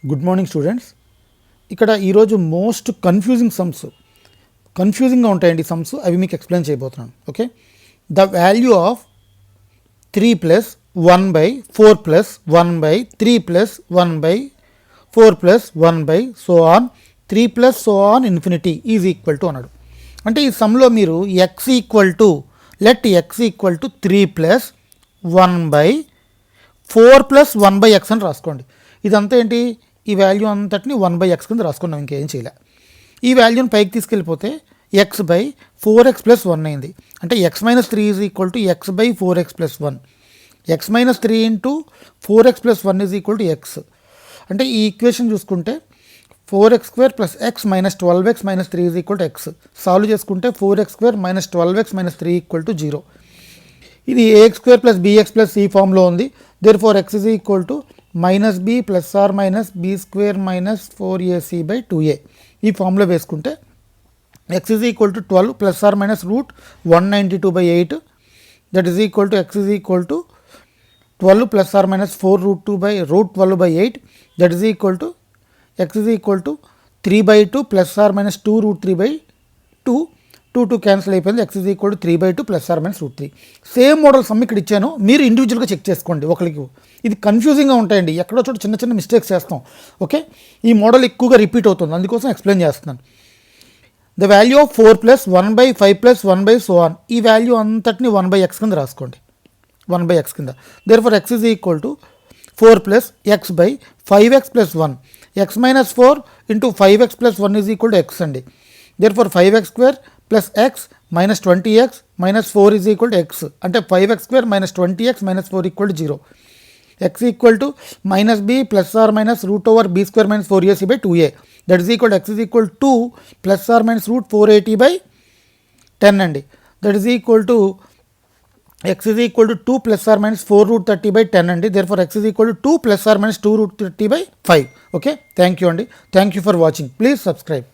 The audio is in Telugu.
Good morning students. ఇక్కడ ఈరోజు మోస్ట్ కన్ఫ్యూజింగ్గా ఉంటాయండి సమ్స్, అవి మీకు ఎక్స్ప్లెయిన్ చేయబోతున్నాను. Okay, the value of 3 + 1/4 + 1/3 + 1/4 + 1/, 3 + so on infinity is equal to అన్నాడు. అంటే ఈ సమ్లో మీరు x లెట్ x = 3 + 1/4 + 1/x అని రాసుకోండి. ఇదంతా ఏంటి, ఈ వాల్యూ అంతటిని 1/x కింద రాసుకున్నాం, ఇంకేం చేయలే. ఈ వాల్యూని పైకి తీసుకెళ్ళిపోతే x/4x + 1 అయింది. అంటే x - 3 = x/4x + 1. x - 3 × 4x + 1 = x. అంటే ఈ ఈక్వేషన్ చూసుకుంటే 4x² + x - 12x - 3 = x. Solve చేసుకుంటే 4x² - 12x - 3 = 0. ఇది ax² + bx + c ఫామ్లో ఉంది. Therefore x -b ± b² - 4ac/2a ఈ ఫామ్లో వేసుకుంటే x = 12 ± √192/8, that is equal to x = 12 ± 4√2/8, that is equal to x = 3/2 ± 2√3/2. 2 cancel అయిపోయింది. x = 3/2 ± √3. సేమ్ మోడల్ సమ్ ఇక్కడ ఇచ్చాను, మీరు ఇండివిజువల్గా చెక్ చేసుకోండి. ఒకరికి ఇది కన్ఫ్యూజింగ్గా ఉంటాయండి, ఎక్కడో చోట చిన్న చిన్న మిస్టేక్స్ చేస్తాం. ఓకే, ఈ మోడల్ ఎక్కువగా రిపీట్ అవుతుంది, అందుకోసం ఎక్స్ప్లెయిన్ చేస్తున్నాను. The value of 4 + 1/5 + 1/, so on ఈ వాల్యూ అంతటిని 1/x కింద రాసుకోండి, 1/x కింద. Therefore x = 4 + x/5x + 1. x - 4 × 5x + 1 = x అండి. Therefore 5x² + x - 20x - 4 = x. అంటే 5x² - 20x - 4 = 0. x = -b ± √b² - 4ac/2a, that is equal x = 2 ± √480/10 అండి. That is equal to x = 2 ± 4√30/10 అండి. Therefore x = 2 ± 2√30/5. Okay, thank you అండి. Thank you for watching. Please subscribe.